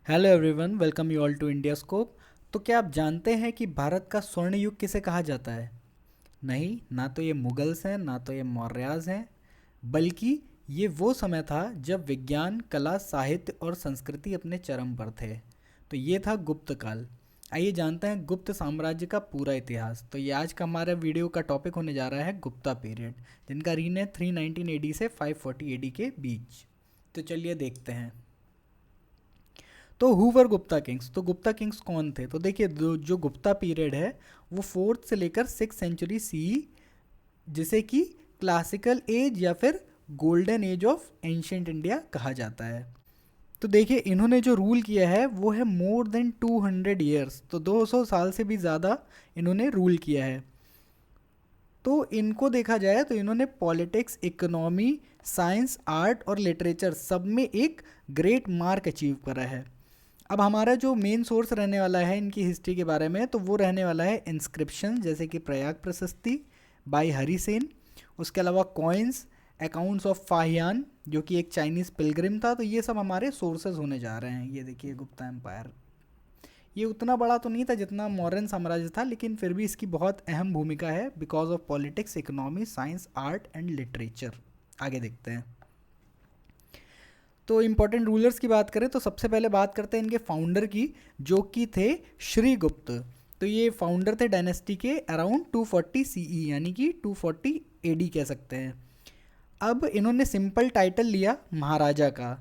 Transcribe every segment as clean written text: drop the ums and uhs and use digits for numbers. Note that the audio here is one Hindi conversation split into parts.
Hello everyone, welcome you all to India Scope. तो क्या आप जानते हैं कि भारत का स्वर्ण युग किसे कहा जाता है? नहीं, ना तो ये मुगल्स हैं, ना तो ये मौर्याज हैं, बल्कि ये वो समय था जब विज्ञान, कला, साहित्य और संस्कृति अपने चरम पर थे। तो ये था गुप्त काल। आइए जानते हैं गुप्त साम्राज्य का पूरा इतिहास। तो ये आज का हमारा वीडियो का टॉपिक होने जा रहा है गुप्ता पीरियड, जिनका रीन है 319 एडी से 540 एडी के बीच। तो चलिए देखते हैं। तो हु गुप्ता किंग्स? तो गुप्ता किंग्स कौन थे? तो देखिए, जो गुप्ता पीरियड है वो फोर्थ से लेकर 6 सेंचुरी सी, जिसे कि क्लासिकल एज या फिर golden age of ancient India कहा जाता है। तो देखिए, इन्होंने जो रूल किया है वो है मोर देन 200 ईयर्स, तो 200 साल से भी ज़्यादा इन्होंने रूल किया है। तो इनको देखा जाए तो इन्होंने पॉलिटिक्स, इकोनॉमी, साइंस, आर्ट और लिटरेचर सब में एक ग्रेट मार्क अचीव करा है। अब हमारा जो मेन सोर्स रहने वाला है इनकी हिस्ट्री के बारे में, तो वो रहने वाला है इंस्क्रिप्शन, जैसे कि प्रयाग प्रशस्ति बाय हरिसेन। उसके अलावा कॉइन्स, अकाउंट्स ऑफ फाहियान जो कि एक चाइनीज़ पिलग्रिम था। तो ये सब हमारे सोर्सेज होने जा रहे हैं। ये देखिए, गुप्ता एम्पायर ये उतना बड़ा तो नहीं था जितना मौर्यन साम्राज्य था, लेकिन फिर भी इसकी बहुत अहम भूमिका है because of politics, economy, science, art and literature. आगे देखते हैं। तो इम्पोर्टेंट रूलर्स की बात करें तो सबसे पहले बात करते हैं इनके फाउंडर की, जो कि थे श्रीगुप्त। तो ये फाउंडर थे डायनेस्टी के अराउंड 240 सीई, यानी कि 240 एडी कह सकते हैं। अब इन्होंने सिंपल टाइटल लिया महाराजा का।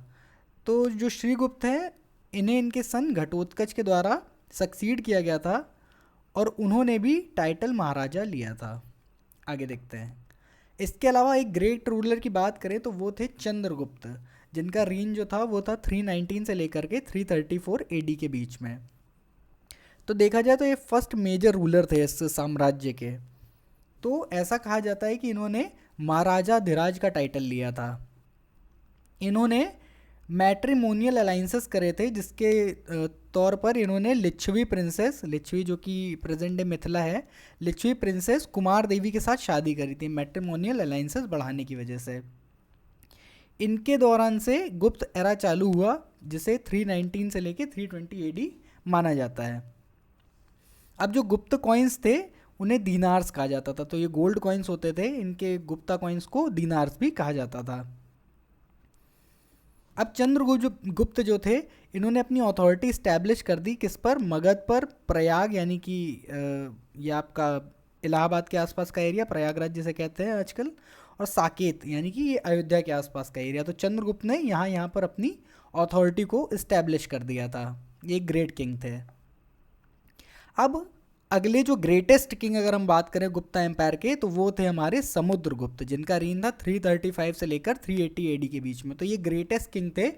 तो जो श्रीगुप्त हैं, इन्हें इनके सन घटोत्कच के द्वारा सक्सीड किया गया था और उन्होंने भी टाइटल महाराजा लिया था। आगे देखते हैं। इसके अलावा एक ग्रेट रूलर की बात करें तो वो थे चंद्रगुप्त, जिनका रेंज जो था वो था 319 से लेकर के 334 एडी के बीच में। तो देखा जाए तो ये फर्स्ट मेजर रूलर थे इस साम्राज्य के। तो ऐसा कहा जाता है कि इन्होंने महाराजा धिराज का टाइटल लिया था। इन्होंने मैट्रिमोनियल अलाइंसेस करे थे, जिसके तौर पर इन्होंने लिच्छवी प्रिंसेस, लिच्छवी जो कि प्रेजेंट डे मिथिला है, लिच्छवी प्रिंसेस कुमार देवी के साथ शादी करी थी मैट्रिमोनियल अलाइंसेस बढ़ाने की वजह से। इनके दौरान से गुप्त एरा चालू हुआ, जिसे 319 से लेके 320 एडी माना जाता है। अब जो गुप्त कॉइन्स थे उन्हें दीनार्स कहा जाता था। तो ये गोल्ड कॉइन्स होते थे, इनके गुप्ता कॉइन्स को दीनार्स भी कहा जाता था। अब चंद्रगुप्त जो थे, इन्होंने अपनी अथॉरिटी इस्टेब्लिश कर दी किस पर? मगध पर। प्रयाग यानी कि ये आपका इलाहाबाद के आसपास का एरिया, प्रयागराज जिसे कहते हैं आजकल, और साकेत यानी कि ये अयोध्या के आसपास का एरिया। तो चंद्रगुप्त ने यहाँ पर अपनी अथॉरिटी को इस्टेब्लिश कर दिया था। ये ग्रेट किंग थे। अब अगले जो ग्रेटेस्ट किंग अगर हम बात करें गुप्ता एम्पायर के, तो वो थे हमारे समुद्रगुप्त, जिनका रीन था 335 से लेकर 380 एडी के बीच में। तो ये ग्रेटेस्ट किंग थे,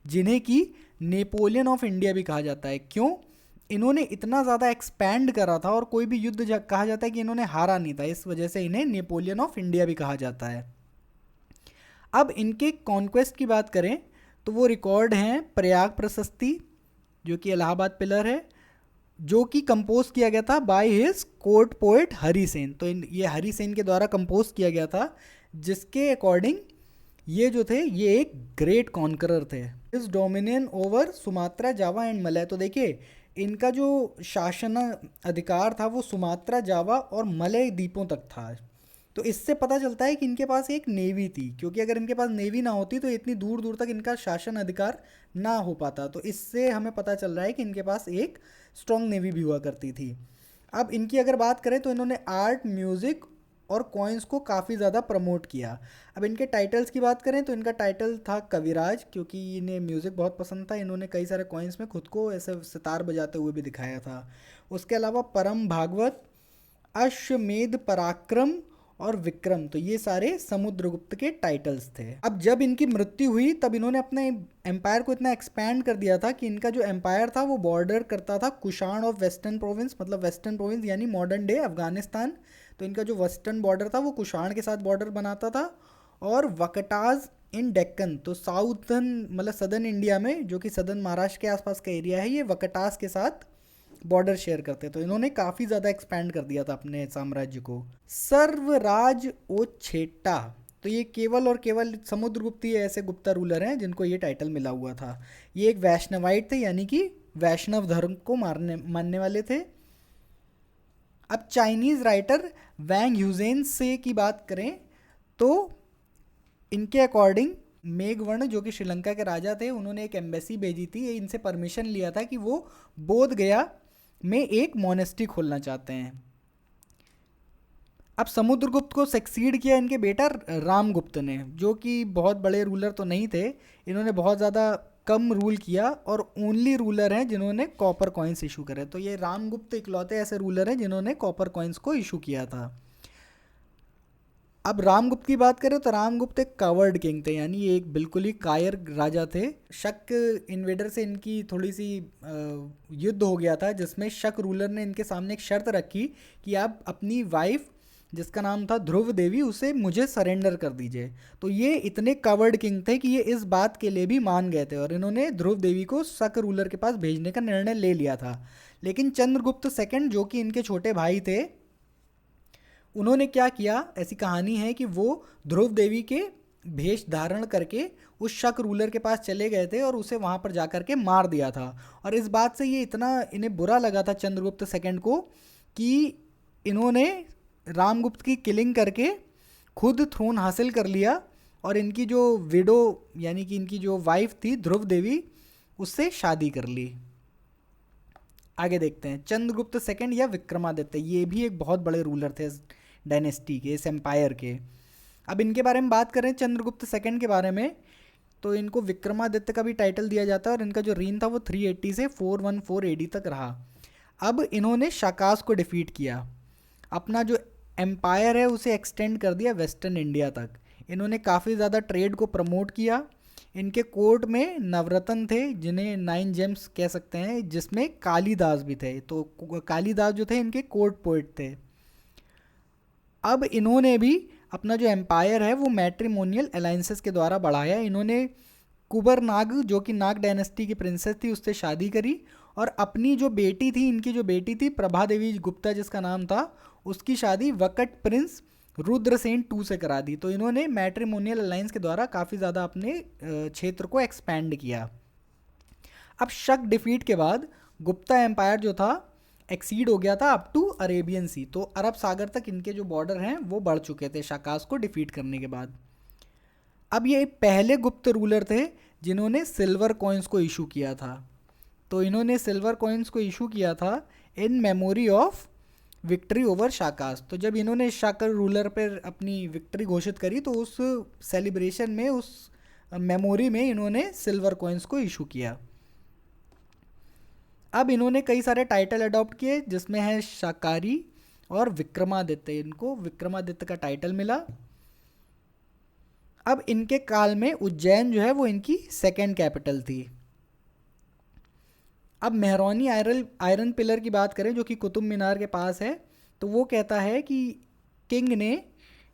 जिन्हें कि नेपोलियन ऑफ इंडिया भी कहा जाता है। क्यों? इन्होंने इतना ज़्यादा एक्सपैंड करा था और कोई भी युद्ध कहा जाता है कि इन्होंने हारा नहीं था, इस वजह से इन्हें नेपोलियन ऑफ इंडिया भी कहा जाता है। अब इनके कॉन्क्वेस्ट की बात करें तो वो रिकॉर्ड हैं प्रयाग प्रशस्ति, जो कि इलाहाबाद पिलर है, जो कि कंपोज किया गया था by his court poet Harisena. तो ये हरिसेन के द्वारा कंपोज किया गया था, जिसके अकॉर्डिंग ये जो थे ये एक ग्रेट कॉन्करर थे। इस dominion over Sumatra, Java and Malay. तो देखिए, इनका जो शासन अधिकार था वो सुमात्रा, जावा और मलय द्वीपों तक था। तो इससे पता चलता है कि इनके पास एक नेवी थी, क्योंकि अगर इनके पास नेवी ना होती तो इतनी दूर दूर तक इनका शासन अधिकार ना हो पाता। तो इससे हमें पता चल रहा है कि इनके पास एक स्ट्रॉन्ग नेवी भी हुआ करती थी। अब इनकी अगर बात करें तो इन्होंने आर्ट, म्यूज़िक और कॉइन्स को काफ़ी ज़्यादा प्रमोट किया। अब इनके टाइटल्स की बात करें तो इनका टाइटल था कविराज, क्योंकि इन्हें म्यूज़िक बहुत पसंद था। इन्होंने कई सारे कॉइन्स में खुद को ऐसे सितार बजाते हुए भी दिखाया था। उसके अलावा परम भागवत, अश्वमेध पराक्रम और विक्रम, तो ये सारे समुद्रगुप्त के टाइटल्स थे। अब जब इनकी मृत्यु हुई तब इन्होंने अपने एम्पायर को इतना एक्सपैंड कर दिया था कि इनका जो एम्पायर था वो बॉर्डर करता था कुषाण ऑफ वेस्टर्न प्रोविंस, मतलब वेस्टर्न प्रोविंस यानी मॉडर्न डे अफगानिस्तान। तो इनका जो वेस्टर्न बॉर्डर था वो कुषाण के साथ बॉर्डर बनाता था, और वकटाज इन डेक्कन, तो साउथर्न मतलब सदर्न इंडिया में, जो कि सदर्न महाराष्ट्र के आसपास का एरिया है, ये वकटास के साथ बॉर्डर शेयर करते। तो इन्होंने काफ़ी ज़्यादा एक्सपैंड कर दिया था अपने साम्राज्य को। सर्वराज ओ छेट्टा, तो ये केवल और केवल समुद्रगुप्त ही ऐसे गुप्ता रूलर हैं जिनको ये टाइटल मिला हुआ था। ये एक वैष्णवाइट थे, यानी कि वैष्णव धर्म को मानने वाले थे। अब चाइनीज़ राइटर वैंग ह्यूजेन से की बात करें तो इनके अकॉर्डिंग मेघवर्ण जो कि श्रीलंका के राजा थे, उन्होंने एक एम्बेसी भेजी थी, ये इनसे परमिशन लिया था कि वो बोध गया में एक मोनेस्ट्री खोलना चाहते हैं। अब समुद्रगुप्त को सक्सीड किया इनके बेटा रामगुप्त ने, जो कि बहुत बड़े रूलर तो नहीं थे। इन्होंने बहुत ज़्यादा कम रूल किया और ओनली रूलर हैं जिन्होंने कॉपर कॉइन्स इशू करे। तो ये रामगुप्त इकलौते ऐसे रूलर हैं जिन्होंने कॉपर कॉइन्स को इशू किया था। अब रामगुप्त की बात करें तो रामगुप्त एक कावर्ड किंग थे, यानी ये एक बिल्कुल ही कायर राजा थे। शक इन्वेडर से इनकी थोड़ी सी युद्ध हो गया था, जिसमें शक रूलर ने इनके सामने एक शर्त रखी कि आप अपनी वाइफ जिसका नाम था ध्रुव देवी, उसे मुझे सरेंडर कर दीजिए। तो ये इतने कावर्ड किंग थे कि ये इस बात के लिए भी मान गए थे और इन्होंने ध्रुव देवी को शक रूलर के पास भेजने का निर्णय ले लिया था। लेकिन चंद्रगुप्त सेकंड जो कि इनके छोटे भाई थे, उन्होंने क्या किया, ऐसी कहानी है कि वो ध्रुव देवी के भेष धारण करके उस शक रूलर के पास चले गए थे और उसे वहाँ पर जा कर के मार दिया था। और इस बात से ये इतना इन्हें बुरा लगा था चंद्रगुप्त सेकंड को कि इन्होंने रामगुप्त की किलिंग करके खुद थ्रोन हासिल कर लिया और इनकी जो विडो यानी कि इनकी जो वाइफ थी ध्रुव देवी, उससे शादी कर ली। आगे देखते हैं चंद्रगुप्त सेकंड या विक्रमादित्य, ये भी एक बहुत बड़े रूलर थे इस डायनेस्टी के, इस एम्पायर के। अब इनके बारे में बात करें चंद्रगुप्त सेकंड के बारे में, तो इनको विक्रमादित्य का भी टाइटल दिया जाता है और इनका जो रीन था वो 380 से 414 एडी तक रहा। अब इन्होंने शाकास को डिफीट किया, अपना जो एम्पायर है उसे एक्सटेंड कर दिया वेस्टर्न इंडिया तक। इन्होंने काफ़ी ज़्यादा ट्रेड को प्रमोट किया। इनके कोर्ट में नवरत्न थे जिन्हें 9 जेम्स कह सकते हैं, जिसमें कालिदास भी थे। तो कालिदास जो थे इनके कोर्ट पोइट थे। अब इन्होंने भी अपना जो एम्पायर है वो मैट्रिमोनियल अलाइंसेस के द्वारा बढ़ाया। इन्होंने कुबर नाग जो कि नाग डायनेस्टी की प्रिंसेस थी उससे शादी करी और अपनी जो बेटी थी, इनकी जो बेटी थी प्रभा देवी गुप्ता जिसका नाम था, उसकी शादी वकट प्रिंस रुद्रसेन टू से करा दी। तो इन्होंने मैट्रिमोनियल अलायंस के द्वारा काफ़ी ज़्यादा अपने क्षेत्र को एक्सपैंड किया। अब शक डिफीट के बाद गुप्ता एम्पायर जो था एक्सीड हो गया था अप टू अरेबियन सी। तो अरब सागर तक इनके जो बॉर्डर हैं वो बढ़ चुके थे शाकास को डिफीट करने के बाद। अब ये पहले गुप्त रूलर थे जिन्होंने सिल्वर कॉइन्स को इशू किया था। तो इन्होंने सिल्वर कॉइन्स को इशू किया था in memory of victory over Shakas. तो जब इन्होंने शाकर रूलर पर अपनी विक्ट्री घोषित करी तो उस सेलिब्रेशन में, उस मेमोरी में इन्होंने सिल्वर कॉइन्स को इशू किया। अब इन्होंने कई सारे टाइटल अडॉप्ट किए जिसमें है शाकारी और विक्रमादित्य। इनको विक्रमादित्य का टाइटल मिला। अब इनके काल में उज्जैन जो है वो इनकी सेकेंड कैपिटल थी। अब मेहरौनी आयरन पिलर की बात करें जो कि कुतुब मीनार के पास है, तो वो कहता है कि किंग ने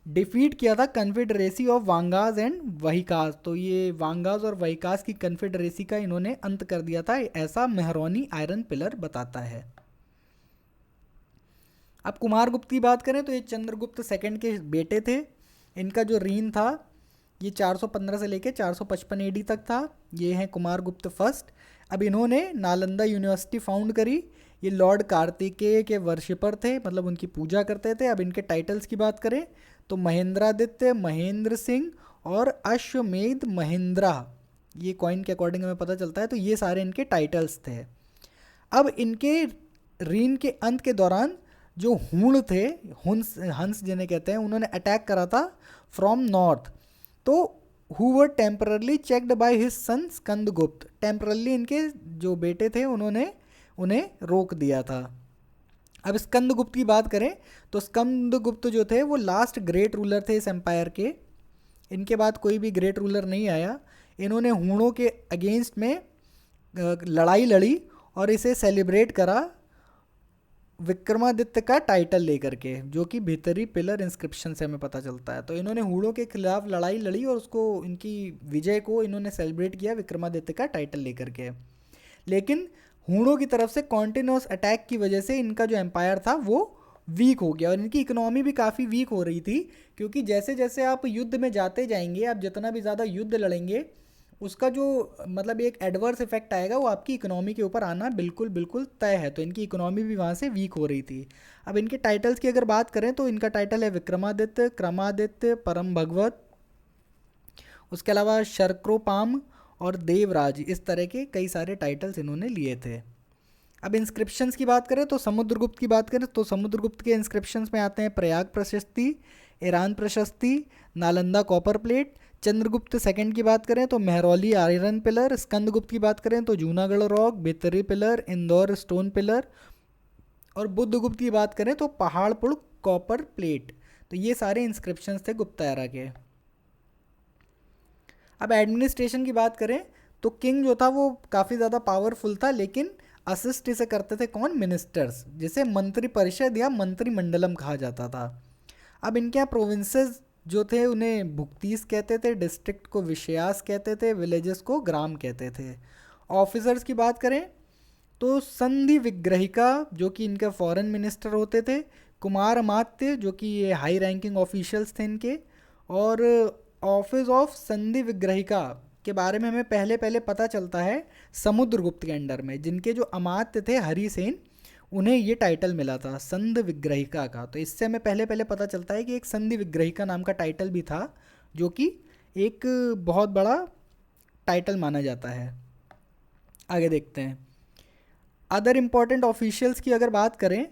डिफीट किया था कन्फेडरेसी ऑफ वांगास एंड वहीकास। तो ये वांगास और वहीकास की कन्फेडरेसी का इन्होंने अंत कर दिया था, ऐसा मेहरौनी आयरन पिलर बताता है। अब कुमारगुप्त की बात करें तो ये चंद्रगुप्त सेकंड के बेटे थे। इनका जो रीन था ये 415 से लेकर 455 एडी तक था। ये हैं कुमारगुप्त फर्स्ट। अब इन्होंने नालंदा यूनिवर्सिटी फाउंड करी। ये लॉर्ड कार्तिकेय के वर्शिपर थे, मतलब उनकी पूजा करते थे। अब इनके टाइटल्स की बात करें तो महेंद्रादित्य, महेंद्र सिंह और अश्वमेध महेंद्रा, ये कॉइन के अकॉर्डिंग हमें पता चलता है। तो ये सारे इनके टाइटल्स थे। अब इनके रीन के अंत के दौरान जो हूण थे, हंस जिन्हें कहते हैं, उन्होंने अटैक करा था फ्रॉम नॉर्थ। तो who were temporarily checked by his son Skandagupta. Temporarily इनके जो बेटे थे उन्होंने उन्हें रोक दिया था। अब स्कंदगुप्त की बात करें तो स्कंदगुप्त जो थे वो लास्ट ग्रेट रूलर थे इस एम्पायर के। इनके बाद कोई भी ग्रेट रूलर नहीं आया। इन्होंने हूणों के अगेंस्ट में लड़ाई लड़ी और इसे सेलिब्रेट करा विक्रमादित्य का टाइटल लेकर के, जो कि भीतरी पिलर इंस्क्रिप्शन से हमें पता चलता है। तो इन्होंने हूणों के खिलाफ लड़ाई लड़ी और उसको, इनकी विजय को इन्होंने सेलिब्रेट किया विक्रमादित्य का टाइटल लेकर के। लेकिन हूणों की तरफ से कॉन्टिन्यूस अटैक की वजह से इनका जो एम्पायर था वो वीक हो गया और इनकी इकोनॉमी भी काफ़ी वीक हो रही थी, क्योंकि जैसे जैसे आप युद्ध में जाते जाएंगे, आप जितना भी ज़्यादा युद्ध लड़ेंगे, उसका जो मतलब एक एडवर्स इफेक्ट आएगा वो आपकी इकोनॉमी के ऊपर आना बिल्कुल बिल्कुल तय है। तो इनकी इकोनॉमी भी वहाँ से वीक हो रही थी। अब इनके टाइटल्स की अगर बात करें तो इनका टाइटल है विक्रमादित्य, क्रमादित्य, परम भगवत, उसके अलावा शर्क्रोपाम और देवराज, इस तरह के कई सारे टाइटल्स इन्होंने लिए थे। अब इंस्क्रिप्शंस की बात करें तो समुद्रगुप्त की बात करें तो समुद्रगुप्त के इंस्क्रिप्शंस में आते हैं प्रयाग प्रशस्ति, ईरान प्रशस्ति, Nalanda copper plate. Chandragupta second की बात करें तो मेहरौली आयरन पिलर। स्कंदगुप्त की बात करें तो Junagadh rock, Bhitari pillar, Indore stone pillar. और बुद्धगुप्त की बात करें तो पहाड़पुर कॉपर प्लेट। तो ये सारे इंस्क्रिप्शंस थे गुप्ता एरा के। अब एडमिनिस्ट्रेशन की बात करें तो किंग जो था वो काफ़ी ज़्यादा पावरफुल था, लेकिन असिस्ट इसे करते थे कौन? मिनिस्टर्स, जिसे मंत्री परिषद या मंत्रिमंडलम कहा जाता था। अब इनके यहाँ प्रोविंसेस जो थे उन्हें भुक्तीस कहते थे, डिस्ट्रिक्ट को विषयास कहते थे, विलेजेस को ग्राम कहते थे। ऑफिसर्स की बात करें तो संधि विग्रहिका जो कि इनके फॉरेन मिनिस्टर होते थे, कुमार अमात्य जो कि ये हाई रैंकिंग ऑफिशियल्स थे इनके, और ऑफिस ऑफ संधि विग्रहिका के बारे में हमें पहले पहले पता चलता है समुद्रगुप्त के अंडर में, जिनके जो अमात्य थे हरिसेन, उन्हें ये टाइटल मिला था संधि विग्रहिका का। तो इससे हमें पहले पहले पता चलता है कि एक संधि विग्रहिका नाम का टाइटल भी था, जो कि एक बहुत बड़ा टाइटल माना जाता है। आगे देखते हैं अदर इम्पॉर्टेंट ऑफिशियल्स की अगर बात करें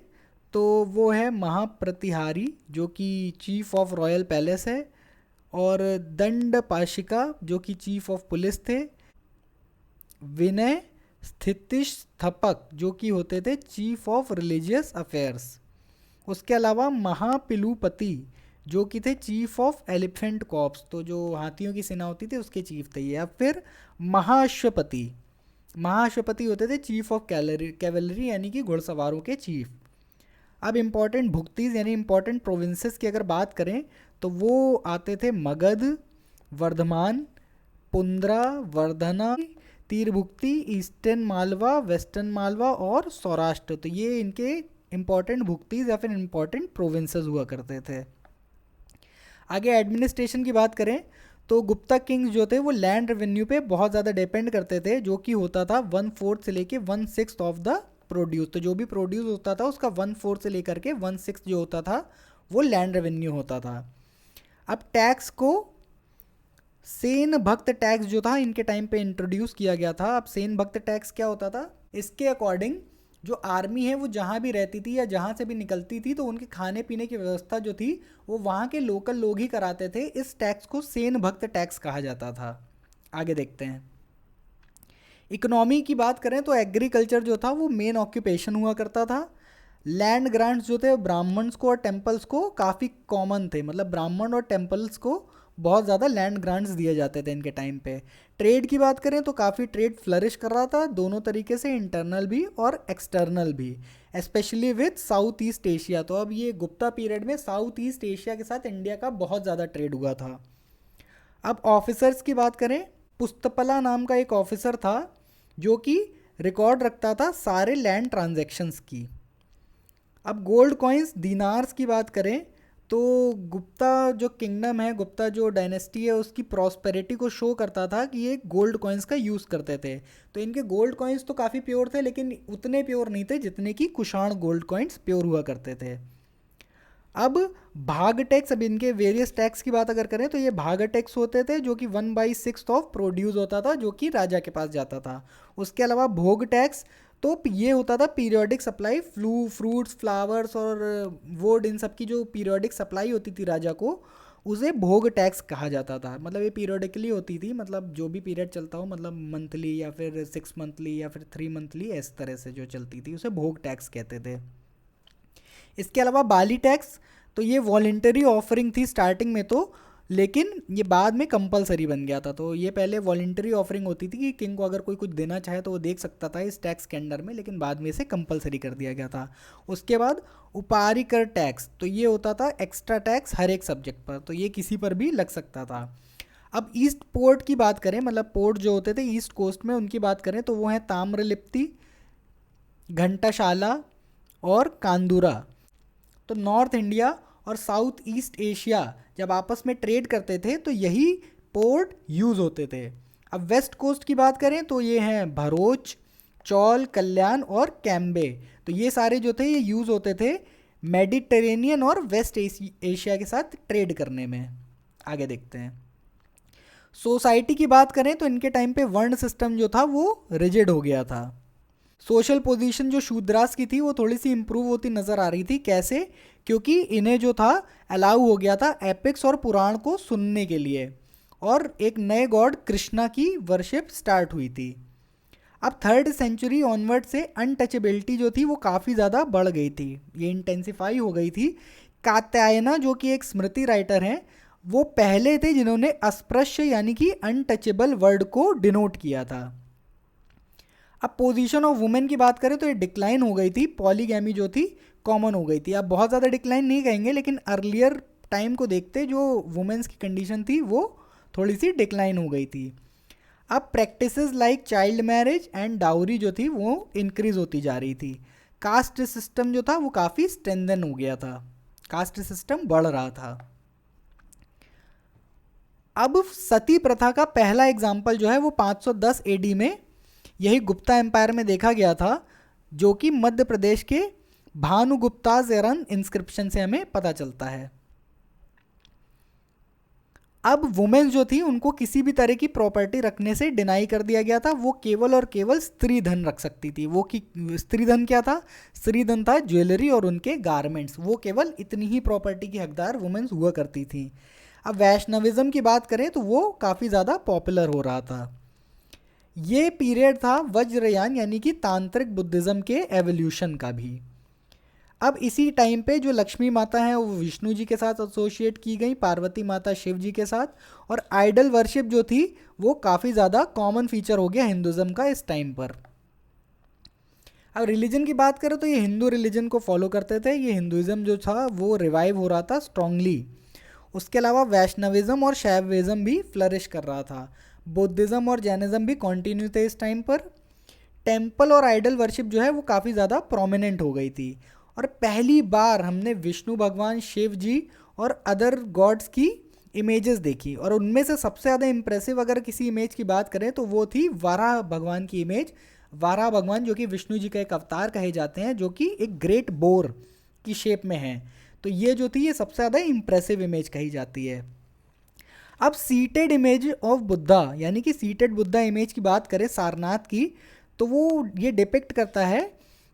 तो वो है महाप्रतिहारी जो कि चीफ ऑफ रॉयल पैलेस है, और दंड पाशिका जो कि चीफ ऑफ पुलिस थे, विनय स्थितिस्थपक जो कि होते थे चीफ ऑफ रिलीजियस अफेयर्स। उसके अलावा महापिलुपति जो कि थे चीफ ऑफ एलिफेंट कॉप्स, तो जो हाथियों की सेना होती थी उसके चीफ थे ये। अब फिर महाश्वपति, महाश्वपति होते थे चीफ ऑफ कैवलरी यानी कि घुड़सवारों के चीफ। अब इम्पॉर्टेंट भुक्तीज यानी इम्पॉर्टेंट प्रोविंसेस की अगर बात करें तो वो आते थे मगध, वर्धमान, पुंद्रा, वर्धना, तीरभुक्ति, ईस्टर्न मालवा, वेस्टर्न मालवा और सौराष्ट्र। तो ये इनके इम्पॉर्टेंट भुक्तीज या फिर इम्पॉर्टेंट प्रोविंसेस हुआ करते थे। आगे एडमिनिस्ट्रेशन की बात करें तो गुप्ता किंग्स जो थे वो लैंड रेवेन्यू पे बहुत ज़्यादा डिपेंड करते थे, जो कि होता था 1/4 से लेके 1/6 ऑफ द प्रोड्यूस। तो जो भी प्रोड्यूस होता था उसका 1/4 से लेकर के 1/6 जो होता था वो लैंड रेवेन्यू होता था। अब टैक्स को सेन भक्त टैक्स जो था इनके टाइम पे इंट्रोड्यूस किया गया था। अब सेन भक्त टैक्स क्या होता था? इसके अकॉर्डिंग जो आर्मी है वो जहाँ भी रहती थी या जहाँ से भी निकलती थी तो उनके खाने पीने की व्यवस्था जो थी वो वहाँ के लोकल लोग ही कराते थे। इस टैक्स को सेन भक्त टैक्स कहा जाता था। आगे देखते हैं इकोनॉमी की बात करें तो एग्रीकल्चर जो था वो मेन ऑक्यूपेशन हुआ करता था। लैंड ग्रांट्स जो थे ब्राह्मण्स को और टेम्पल्स को काफ़ी कॉमन थे, मतलब ब्राह्मण और टेम्पल्स को बहुत ज़्यादा लैंड ग्रांट्स दिए जाते थे इनके टाइम पे। ट्रेड की बात करें तो काफ़ी ट्रेड फ्लरिश कर रहा था, दोनों तरीके से, इंटरनल भी और एक्सटर्नल भी, specially with south east Asia. तो अब ये गुप्ता पीरियड में साउथ ईस्ट एशिया के साथ इंडिया का बहुत ज़्यादा ट्रेड हुआ था। अब ऑफिसर्स की बात करें, पुस्तपला नाम का एक ऑफिसर था जो कि रिकॉर्ड रखता था सारे लैंड ट्रांजैक्शंस की। अब गोल्ड कॉइन्स दीनार्स की बात करें तो गुप्ता जो किंगडम है, गुप्ता जो डायनेस्टी है, उसकी प्रॉस्पेरिटी को शो करता था कि ये गोल्ड कॉइन्स का यूज़ करते थे। तो इनके गोल्ड कॉइन्स तो काफ़ी प्योर थे, लेकिन उतने प्योर नहीं थे जितने कि कुषाण गोल्ड कॉइन्स प्योर हुआ करते थे। अब भाग टैक्स, अब इनके वेरियस टैक्स की बात अगर करें तो ये भाग टैक्स होते थे जो कि 1/6 ऑफ प्रोड्यूस होता था जो कि राजा के पास जाता था। उसके अलावा भोग टैक्स, तो ये होता था पीरियोडिक सप्लाई, फ्रूट्स, फ्लावर्स और वुड, इन सब की जो पीरियोडिक सप्लाई होती थी राजा को, उसे भोग टैक्स कहा जाता था। मतलब ये पीरियोडिकली होती थी, मतलब जो भी पीरियड चलता हो, मतलब मंथली या फिर 6 मंथली या फिर 3 मंथली, इस तरह से जो चलती थी उसे भोग टैक्स कहते थे। इसके अलावा बाली टैक्स, तो ये वॉलेंटरी ऑफरिंग थी स्टार्टिंग में तो, लेकिन ये बाद में कंपलसरी बन गया था। तो ये पहले वॉलेंटरी ऑफरिंग होती थी कि किंग को अगर कोई कुछ देना चाहे तो वो देख सकता था इस टैक्स के अंडर में, लेकिन बाद में इसे कंपलसरी कर दिया गया था। उसके बाद उपारी कर टैक्स, तो ये होता था एक्स्ट्रा टैक्स हर एक सब्जेक्ट पर, तो ये किसी पर भी लग सकता था। अब ईस्ट पोर्ट की बात करें, मतलब पोर्ट जो होते थे ईस्ट कोस्ट में, उनकी बात करें तो वो हैं ताम्रलिप्ति, घंटाशाला और कांदूरा। तो नॉर्थ इंडिया और साउथ ईस्ट एशिया जब आपस में ट्रेड करते थे तो यही पोर्ट यूज़ होते थे। अब वेस्ट कोस्ट की बात करें तो ये हैं भरूच, चौल, कल्याण और कैम्बे। तो ये सारे जो थे ये यूज़ होते थे मेडिटेरेनियन और वेस्ट एशिया के साथ ट्रेड करने में। आगे देखते हैं। सोसाइटी की बात करें तो इनके टाइम पे वर्ण सिस्टम जो था वो रिजिड हो गया था। सोशल पोजीशन जो शूद्रास की थी वो थोड़ी सी इम्प्रूव होती नज़र आ रही थी। कैसे? क्योंकि इन्हें जो था अलाउ हो गया था एपिक्स और पुराण को सुनने के लिए, और एक नए गॉड कृष्णा की वर्शिप स्टार्ट हुई थी। अब 3rd सेंचुरी ऑनवर्ड से अनटचेबिलिटी जो थी वो काफ़ी ज़्यादा बढ़ गई थी, ये इंटेंसिफाई हो गई थी। कात्यायना जो कि एक स्मृति राइटर हैं, वो पहले थे जिन्होंने अस्पृश्य यानी कि अनटचेबल वर्ड को डिनोट किया था। अब पोजीशन ऑफ वुमेन की बात करें तो ये डिक्लाइन हो गई थी, पॉलीगैमी जो थी कॉमन हो गई थी। अब बहुत ज़्यादा डिक्लाइन नहीं कहेंगे, लेकिन अर्लियर टाइम को देखते जो वुमेन्स की कंडीशन थी वो थोड़ी सी डिक्लाइन हो गई थी। अब practices like child marriage and dowry जो थी वो इंक्रीज होती जा रही थी। कास्ट सिस्टम जो था वो काफ़ी स्ट्रेंथन हो गया था, कास्ट सिस्टम बढ़ रहा था। अब सती प्रथा का पहला एग्जाम्पल जो है वो 510 एडी में यही गुप्ता एम्पायर में देखा गया था, जो कि मध्य प्रदेश के भानुगुप्ता जेरन इंस्क्रिप्शन से हमें पता चलता है। अब वुमेन्स जो थी उनको किसी भी तरह की प्रॉपर्टी रखने से डिनाई कर दिया गया था। वो केवल और केवल स्त्री धन रख सकती थी। वो कि स्त्री धन क्या था? स्त्री धन था ज्वेलरी और उनके गारमेंट्स। वो केवल इतनी ही प्रॉपर्टी की हकदार वुमेन्स हुआ करती थी। अब वैष्णविज्म की बात करें तो वो काफ़ी ज़्यादा पॉपुलर हो रहा था। ये पीरियड था वज्रयान यानी कि तांत्रिक बुद्धिज़्म के एवोल्यूशन का भी। अब इसी टाइम पे जो लक्ष्मी माता है वो विष्णु जी के साथ एसोसिएट की गई, पार्वती माता शिव जी के साथ, और आइडल वर्शिप जो थी वो काफ़ी ज़्यादा कॉमन फीचर हो गया हिंदुज़्म का इस टाइम पर। अब रिलीजन की बात करें तो ये हिंदू रिलीजन को फॉलो करते थे। ये हिंदुज़म जो था वो रिवाइव हो रहा था स्ट्रांगली। उसके अलावा वैष्णविज्म और शैविज्म भी फ्लरिश कर रहा था। बुद्धिज़्म और जैनिज़्म भी कंटिन्यू थे इस टाइम पर। टेम्पल और आइडल वर्शिप जो है वो काफ़ी ज़्यादा प्रोमिनेंट हो गई थी, और पहली बार हमने विष्णु भगवान, शिव जी और अदर गॉड्स की इमेजेस देखी। और उनमें से सबसे ज़्यादा इम्प्रेसिव अगर किसी इमेज की बात करें तो वो थी वाराह भगवान की इमेज। वाराह भगवान जो कि विष्णु जी का एक अवतार कहे जाते हैं, जो कि एक ग्रेट बोर की शेप में है। तो ये जो थी ये सबसे ज़्यादा इम्प्रेसिव इमेज कही जाती है। अब सीटेड इमेज ऑफ बुद्धा यानी कि सीटेड बुद्धा इमेज की बात करें सारनाथ की, तो वो ये डिपिक्ट करता है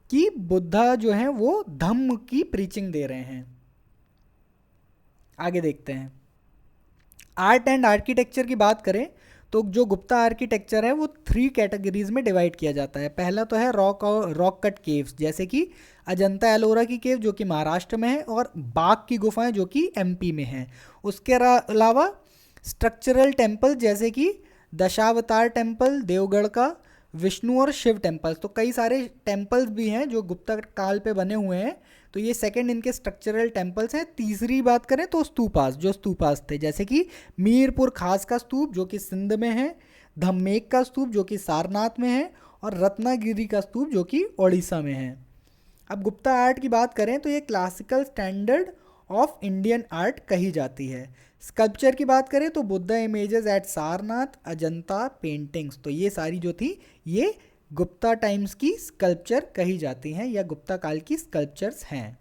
कि बुद्धा जो हैं वो धम्म की प्रीचिंग दे रहे हैं। आगे देखते हैं। आर्ट एंड आर्किटेक्चर की बात करें तो जो गुप्ता आर्किटेक्चर है वो 3 कैटेगरीज में डिवाइड किया जाता है। पहला तो है रॉक कट केव्स, जैसे कि अजंता एलोरा की केव जो कि महाराष्ट्र में है, और बाघ की गुफाएं जो कि एमपी में हैं। उसके अलावा स्ट्रक्चरल टेम्पल जैसे कि दशावतार टेम्पल देवगढ़ का, विष्णु और शिव टेम्पल्स। तो कई सारे टेम्पल्स भी हैं जो गुप्ता काल पे बने हुए हैं। तो ये सेकंड इनके स्ट्रक्चरल टेम्पल्स हैं। तीसरी बात करें तो स्तूपास, जो स्तूपास थे जैसे कि मीरपुर खास का स्तूप जो कि सिंध में है, धम्मेक का स्तूप जो कि सारनाथ में है, और रत्नागिरी का स्तूप जो कि ओडिशा में है। अब गुप्ता आर्ट की बात करें तो ये classical standard of Indian art कही जाती है। स्कल्पचर की बात करें तो Buddha images at Sarnath, Ajanta paintings, तो ये सारी जो थी ये गुप्ता टाइम्स की स्कल्पचर कही जाती हैं या गुप्ता काल की स्कल्पचर्स हैं।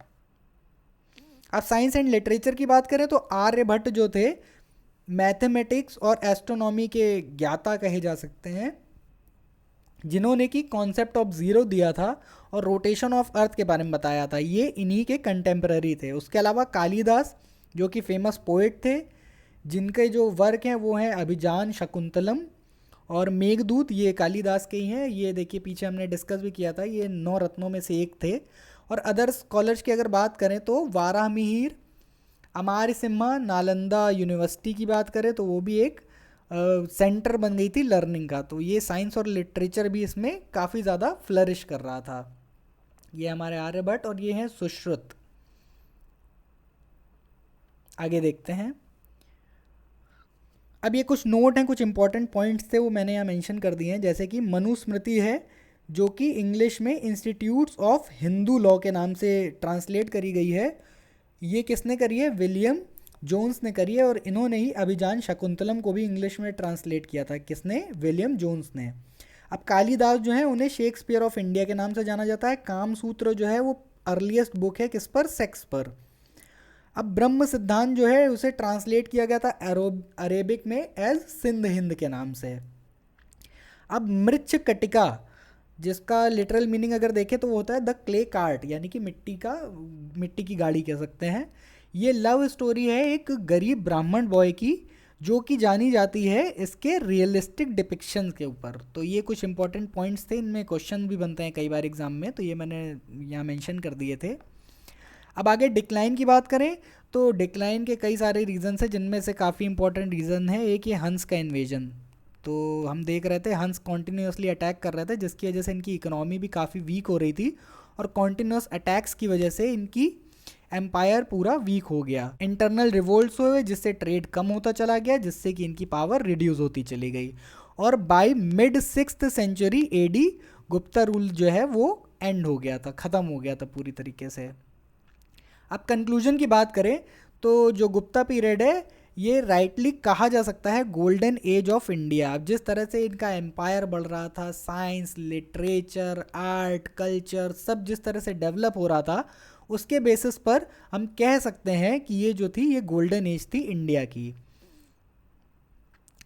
अब साइंस एंड लिटरेचर की बात करें तो आर्यभट्ट जो थे मैथमेटिक्स और एस्ट्रोनॉमी के ज्ञाता कहे जा सकते हैं, जिन्होंने कि कॉन्सेप्ट ऑफ ज़ीरो दिया था और रोटेशन ऑफ अर्थ के बारे में बताया था। ये इन्हीं के कंटेम्प्रेरी थे। उसके अलावा कालिदास जो कि फेमस पोएट थे, जिनके जो वर्क हैं वो हैं अभिजान, शकुंतलम और मेघदूत, ये कालिदास के ही हैं। ये देखिए पीछे हमने डिस्कस भी किया था, ये 9 रत्नों में से एक थे। और अदर स्कॉलर्स की अगर बात करें तो वाराहमिहिर, अमार सिम्हा, नालंदा यूनिवर्सिटी की बात करें तो वो भी एक सेंटर बन गई थी लर्निंग का। तो ये साइंस और लिटरेचर भी इसमें काफ़ी ज़्यादा फ्लरिश कर रहा था। ये हमारे आर्यभट्ट और ये हैं सुश्रुत। आगे देखते हैं। अब ये कुछ नोट हैं, कुछ इंपॉर्टेंट पॉइंट्स थे वो मैंने यहाँ मेंशन कर दिए हैं। जैसे कि मनुस्मृति है जो कि इंग्लिश में इंस्टीट्यूट्स ऑफ हिंदू लॉ के नाम से ट्रांसलेट करी गई है, ये किसने करी है? विलियम जोन्स ने करी है, और इन्होंने ही अभिजान शकुंतलम को भी इंग्लिश में ट्रांसलेट किया था। किसने? विलियम जोन्स ने। अब कालिदास जो है उन्हें शेक्सपियर ऑफ इंडिया के नाम से जाना जाता है। कामसूत्र जो है वो अर्लीस्ट बुक है किस पर? सेक्स पर। अब ब्रह्म सिद्धांत जो है उसे ट्रांसलेट किया गया था अरेबिक में एज सिंध हिंद के नाम से। अब मृच्छ कटिका, जिसका लिटरल मीनिंग अगर देखें तो वो होता है द क्ले कार्ट, यानी कि मिट्टी की गाड़ी कह सकते हैं। ये लव स्टोरी है एक गरीब ब्राह्मण बॉय की, जो कि जानी जाती है इसके रियलिस्टिक डिपिक्शंस के ऊपर। तो ये कुछ इंपॉर्टेंट पॉइंट्स थे, इनमें क्वेश्चन भी बनते हैं कई बार एग्जाम में, तो ये मैंने यहाँ मेंशन कर दिए थे। अब आगे डिक्लाइन की बात करें तो डिक्लाइन के कई सारे रीजन है, जिनमें से काफ़ी इंपॉर्टेंट रीज़न है एक ये हंस का इन्वेजन। तो हम देख रहे थे हंस कॉन्टीन्यूसली अटैक कर रहे थे, जिसकी वजह से इनकी इकोनॉमी भी काफ़ी वीक हो रही थी, और कॉन्टीन्यूस अटैक्स की वजह से इनकी एम्पायर पूरा वीक हो गया। इंटरनल रिवोल्ट्स हुए जिससे ट्रेड कम होता चला गया, जिससे कि इनकी पावर रिड्यूस होती चली गई, और by mid 6th century AD Gupta rule जो है वो एंड हो गया था, ख़त्म हो गया था पूरी तरीके से। अब कंक्लूजन की बात करें तो जो गुप्ता पीरियड है ये राइटली कहा जा सकता है गोल्डन एज ऑफ इंडिया। अब जिस तरह से इनका एम्पायर बढ़ रहा था, साइंस, लिटरेचर, आर्ट, कल्चर सब जिस तरह से डेवलप हो रहा था, उसके बेसिस पर हम कह सकते हैं कि ये जो थी ये गोल्डन एज थी इंडिया की।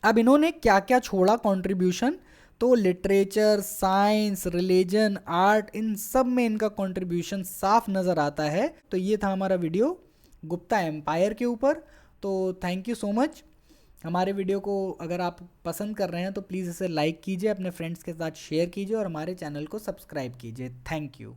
अब इन्होंने क्या क्या छोड़ा कंट्रीब्यूशन, तो लिटरेचर, साइंस, रिलीजन, आर्ट, इन सब में इनका कंट्रीब्यूशन साफ नज़र आता है। तो ये था हमारा वीडियो गुप्ता एम्पायर के ऊपर। तो थैंक यू सो मच। हमारे वीडियो को अगर आप पसंद कर रहे हैं तो प्लीज़ इसे लाइक कीजिए, अपने फ्रेंड्स के साथ शेयर कीजिए, और हमारे चैनल को सब्सक्राइब कीजिए। Thank you.